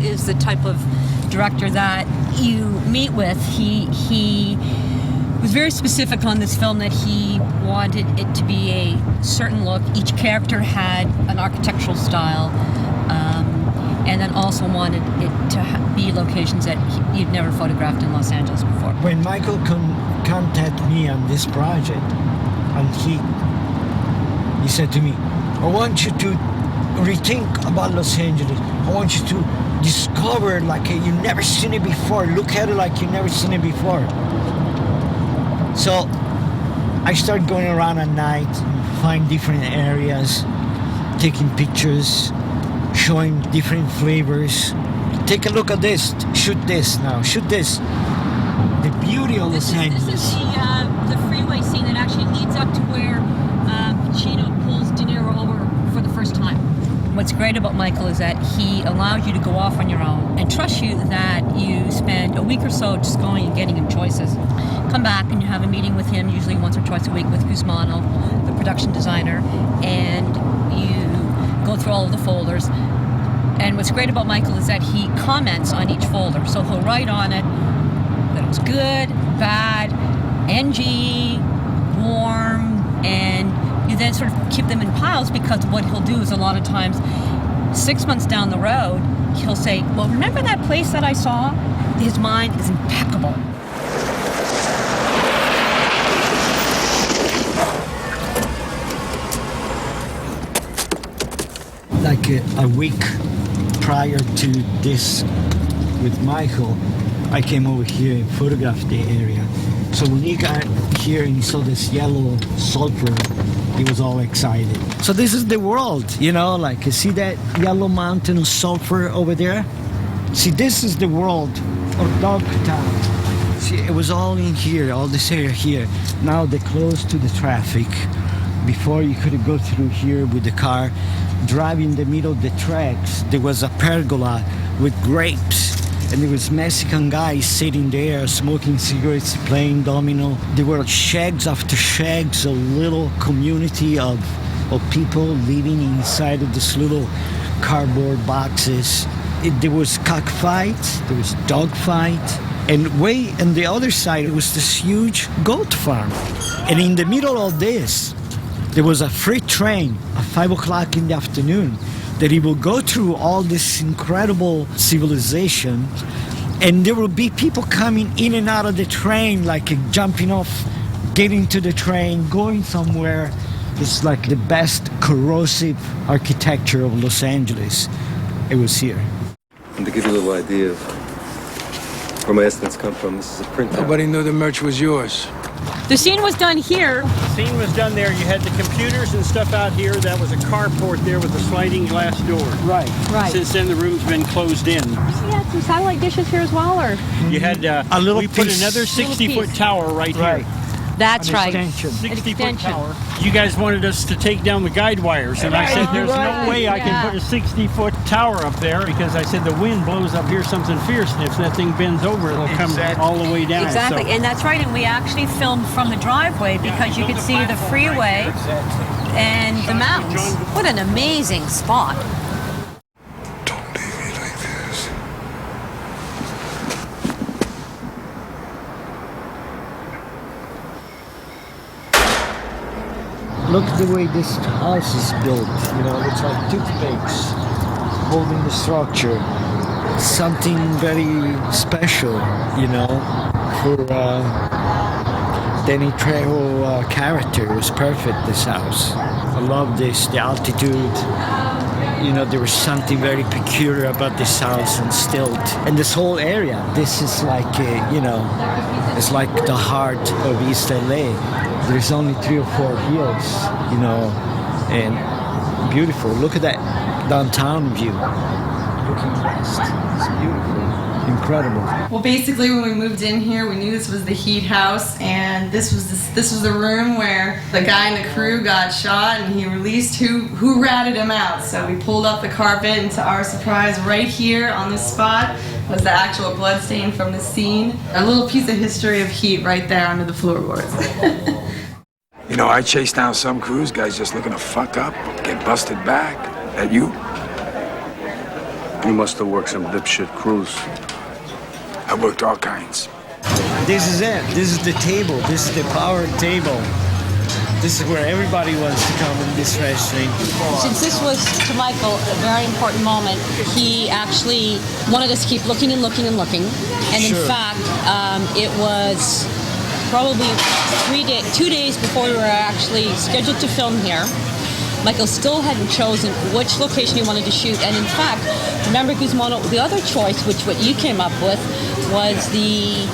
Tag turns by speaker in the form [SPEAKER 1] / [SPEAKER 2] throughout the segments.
[SPEAKER 1] is the type of director that you meet with. He was very specific on this film that he wanted it to be a certain look. Each character had an architectural style, and then also wanted it to be locations that you'd never photographed in Los Angeles before.
[SPEAKER 2] When Michael contacted me on this project, and he said to me, I want you to rethink about Los Angeles. I want you to discover like you never seen it before. Look at it like you never seen it before. So I started going around at night, find different areas, taking pictures, showing different flavors. Take a look at this. Shoot this now. Shoot this. The beauty of Los Angeles.
[SPEAKER 1] This is the freeway scene that actually leads up to where Pacino pulls De Niro over for the first time. What's great about Michael is that he allows you to go off on your own and trusts you that you spend a week or so just going and getting him choices. Come back and you have a meeting with him, usually once or twice a week, with Guzmano, the production designer, and you go through all of the folders. And what's great about Michael is that he comments on each folder. So he'll write on it that it was good, bad, NG, warm, and you then sort of keep them in piles, because what he'll do is a lot of times 6 months down the road, he'll say, well, remember that place that I saw? His mind is impeccable.
[SPEAKER 2] Like a week prior to this with Michael, I came over here and photographed the area. So when he got here and he saw this yellow sulfur, he was all excited. So this is the world, you know, like you see that yellow mountain of sulfur over there? See, this is the world of Dogtown. See, it was all in here, all this area here. Now they're close to the traffic. Before you could go through here with the car, driving in the middle of the tracks, there was a pergola with grapes. And there was Mexican guys sitting there smoking cigarettes, playing domino. There were shacks after shacks, a little community of people living inside of this little cardboard boxes. There was cockfights, there was dogfight, and way on the other side it was this huge goat farm. And in the middle of this, there was a freight train at 5 o'clock in the afternoon that he will go through all this incredible civilization, and there will be people coming in and out of the train, like jumping off, getting to the train, going somewhere. It's like the best corrosive architecture of Los Angeles. It was here.
[SPEAKER 3] And to give you a little idea of where my estimates come from, this is a printout.
[SPEAKER 4] Nobody knew the merch was yours.
[SPEAKER 1] The scene was done here.
[SPEAKER 5] The scene was done there. You had the computers and stuff out here. That was a carport there with a sliding glass door.
[SPEAKER 2] Right.
[SPEAKER 5] Since then, the room's been closed in.
[SPEAKER 1] You had some satellite dishes here as well, or?
[SPEAKER 5] You had
[SPEAKER 2] a little
[SPEAKER 5] we put
[SPEAKER 2] piece.
[SPEAKER 5] another 60-foot tower right here.
[SPEAKER 1] That's right.
[SPEAKER 2] Extension.
[SPEAKER 5] 60-foot tower. You guys wanted us to take down the guide wires, and I said there's no way I can put a 60-foot tower up there, because I said the wind blows up here something fierce, and if that thing bends over, it'll come all the way down.
[SPEAKER 1] Exactly,
[SPEAKER 5] So,
[SPEAKER 1] and that's right. And we actually filmed from the driveway, because you could see the freeway and the mountains. What an amazing spot.
[SPEAKER 4] Don't leave me like this.
[SPEAKER 2] Look at the way this house is built. You know, it's like toothpicks holding the structure. Something very special, you know, for Danny Trejo character. It was perfect, this house. I love this, the altitude. You know, there was something very peculiar about this house and stilt. And this whole area, this is like, you know, it's like the heart of East LA. There's only 3 or 4 hills, you know, and beautiful. Look at that downtown view. Looking west. It's beautiful. Incredible.
[SPEAKER 6] Well, basically, when we moved in here, we knew this was the Heat house, and this was the room where the guy in the crew got shot, and he released who ratted him out. So we pulled up the carpet, and to our surprise, right here on this spot was the actual blood stain from the scene. A little piece of history of Heat right there under the floorboards.
[SPEAKER 4] You know, I chased down some cruise guys just looking to fuck up, get busted back. That you? You must have worked some dipshit cruise. I worked all kinds.
[SPEAKER 2] This is it. This is the table. This is the power table. This is where everybody wants to come in this restaurant.
[SPEAKER 1] Since this was, to Michael, a very important moment, he actually wanted us to keep looking and looking and looking. And in
[SPEAKER 2] Sure.
[SPEAKER 1] fact, it was probably 2 days before we were actually scheduled to film here. Michael still hadn't chosen which location he wanted to shoot. And in fact, remember, Guzmano, the other choice, which what you came up with, was the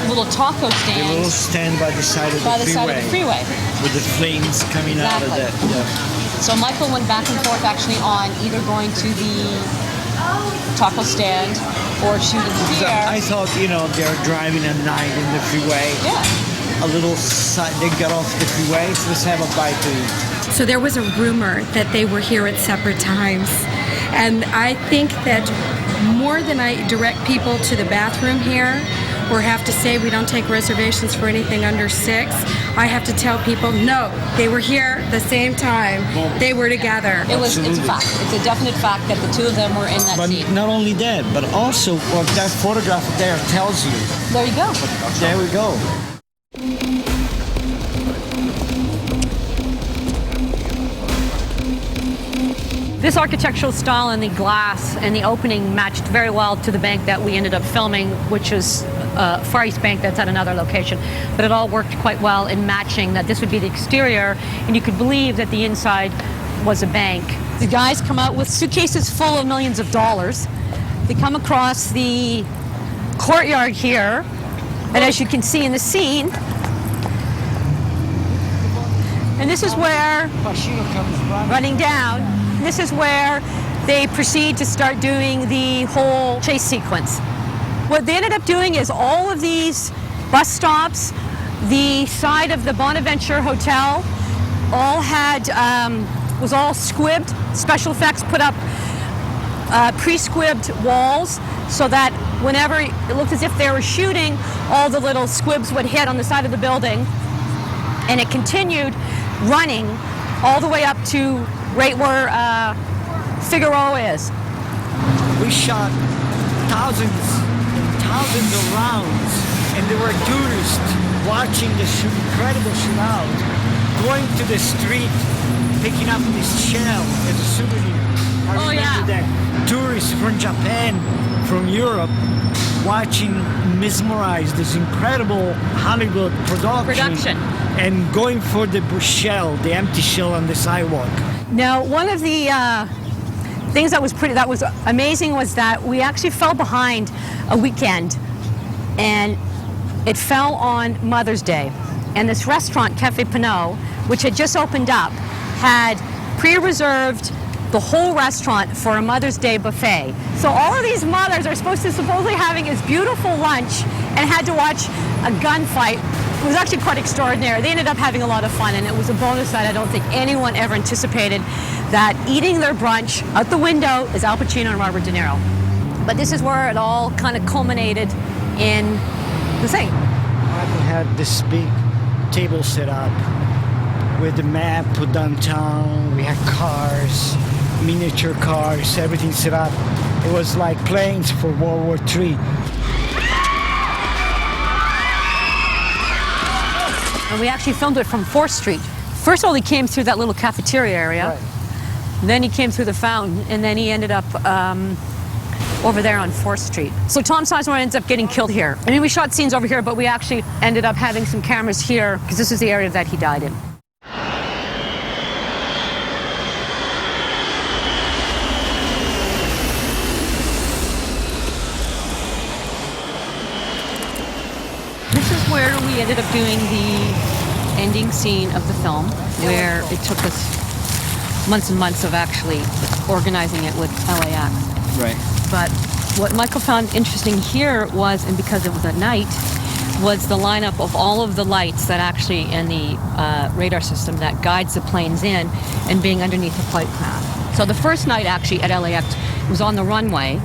[SPEAKER 1] little taco stand.
[SPEAKER 2] The little stand by the side of
[SPEAKER 1] by
[SPEAKER 2] the
[SPEAKER 1] the
[SPEAKER 2] freeway.
[SPEAKER 1] side of the freeway.
[SPEAKER 2] With the flames coming out of
[SPEAKER 1] Exactly.
[SPEAKER 2] that. Yeah.
[SPEAKER 1] So Michael went back and forth actually on either going to the taco stand or shooting
[SPEAKER 2] So
[SPEAKER 1] here.
[SPEAKER 2] I thought, they're driving at night in the freeway.
[SPEAKER 1] Yeah.
[SPEAKER 2] A little side, they got off the freeway, so let's have a bite to eat.
[SPEAKER 7] So there was a rumor that they were here at separate times. And I think that more than I direct people to the bathroom here, or have to say we don't take reservations for anything under 6, I have to tell people, no, they were here the same time. They were together.
[SPEAKER 1] It's a
[SPEAKER 2] Absolutely.
[SPEAKER 1] fact. It's a definite fact that the two of them were in that
[SPEAKER 2] But
[SPEAKER 1] scene.
[SPEAKER 2] not only that, but also what that photograph there tells you.
[SPEAKER 1] There you go.
[SPEAKER 2] There we go.
[SPEAKER 1] This architectural style and the glass and the opening matched very well to the bank that we ended up filming, which is Far East Bank that's at another location. But it all worked quite well in matching that this would be the exterior, and you could believe that the inside was a bank. The guys come out with suitcases full of millions of dollars. They come across the courtyard here, and as you can see in the scene, and this is where
[SPEAKER 2] Pacino comes
[SPEAKER 1] running down. This is where they proceed to start doing the whole chase sequence. What they ended up doing is all of these bus stops, the side of the Bonaventure Hotel, all had was all squibbed. Special effects put up pre-squibbed walls so that whenever it looked as if they were shooting, all the little squibs would hit on the side of the building, and it continued running all the way up to right where Figueroa is.
[SPEAKER 2] We shot thousands and thousands of rounds, and there were tourists watching the incredible shootout, going to the street, picking up this shell as a souvenir. I
[SPEAKER 1] Oh, yeah.
[SPEAKER 2] remember that tourists from Japan, from Europe, watching, mesmerized, this incredible Hollywood production. And going for the shell, the empty shell on the sidewalk.
[SPEAKER 1] Now, one of the things that was amazing was that we actually fell behind a weekend, and it fell on Mother's Day. And this restaurant, Cafe Pinot, which had just opened up, had pre-reserved the whole restaurant for a Mother's Day buffet. So all of these mothers are supposedly having this beautiful lunch and had to watch a gunfight. It was actually quite extraordinary. They ended up having a lot of fun, and it was a bonus that I don't think anyone ever anticipated, that eating their brunch out the window is Al Pacino and Robert De Niro. But this is where it all kind of culminated in the thing.
[SPEAKER 2] Michael had this big table set up with the map put downtown. We had cars, miniature cars, everything set up. It was like planes for World War III.
[SPEAKER 1] And we actually filmed it from 4th Street. First of all, he came through that little cafeteria area.
[SPEAKER 2] Right.
[SPEAKER 1] Then he came through the fountain, and then he ended up over there on 4th Street. So Tom Sizemore ends up getting killed here. I mean, we shot scenes over here, but we actually ended up having some cameras here because this is the area that he died in. This is where we ended up doing the ending scene of the film, where it took us months and months of actually organizing it with LAX.
[SPEAKER 2] Right.
[SPEAKER 1] But what Michael found interesting here was, and because it was at night, was the lineup of all of the lights that actually in the radar system that guides the planes in and being underneath the flight path. So the first night actually at LAX was on the runway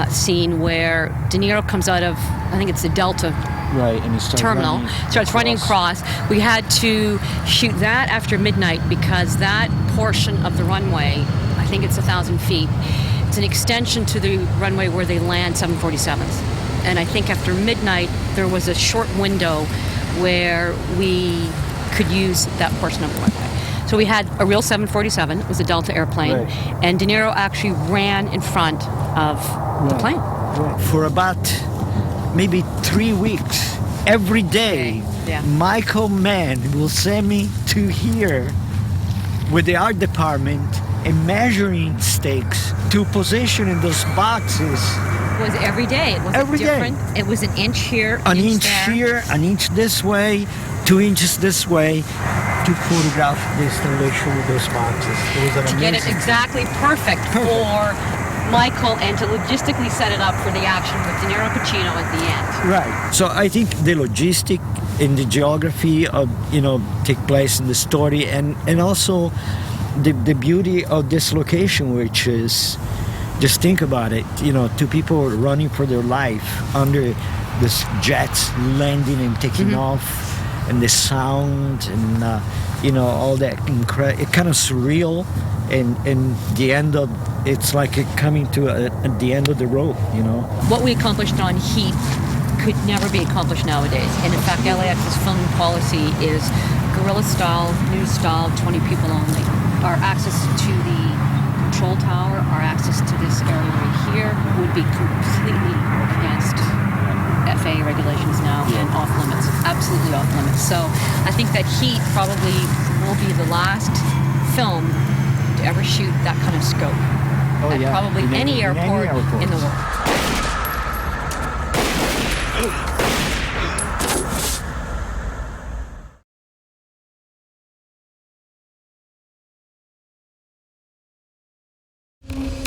[SPEAKER 1] scene where De Niro comes out of, I think it's the Delta
[SPEAKER 2] Right, and he starts
[SPEAKER 1] terminal, starts running across. We had to shoot that after midnight because that portion of the runway, I think it's 1,000 feet, it's an extension to the runway where they land 747s. And I think after midnight, there was a short window where we could use that portion of the runway. So we had a real 747, it was a Delta airplane,
[SPEAKER 2] Right.
[SPEAKER 1] and De Niro actually ran in front of the plane.
[SPEAKER 2] For about maybe 3 weeks, every day,
[SPEAKER 1] Yeah.
[SPEAKER 2] Michael Mann will send me to here with the art department and measuring stakes to position in those boxes.
[SPEAKER 1] It was every day. It was
[SPEAKER 2] Every day.
[SPEAKER 1] different. It was an inch here,
[SPEAKER 2] An inch
[SPEAKER 1] there.
[SPEAKER 2] here, an inch this way, 2 inches this way, to photograph the installation with those boxes. It was an
[SPEAKER 1] to
[SPEAKER 2] amazing.
[SPEAKER 1] get it exactly perfect for Michael and to logistically set it up for the action with De Niro Pacino at the end.
[SPEAKER 2] Right. So I think the logistic and the geography of take place in the story, and also the beauty of this location, which is, just think about it, two people running for their life under this jets landing and taking off, and the sound and all that it kind of surreal, and the end of it's like it coming to at the end of the road.
[SPEAKER 1] What we accomplished on Heat could never be accomplished nowadays. And in fact, LAX's filming policy is guerrilla style, news style, 20 people only. Our access to the control tower, our access to this area right here would be completely against FAA regulations now and off limits, absolutely off limits. So I think that Heat probably will be the last film to ever shoot that kind of scope at probably
[SPEAKER 2] In
[SPEAKER 1] any
[SPEAKER 2] any
[SPEAKER 1] airport
[SPEAKER 2] airport.
[SPEAKER 1] in the world.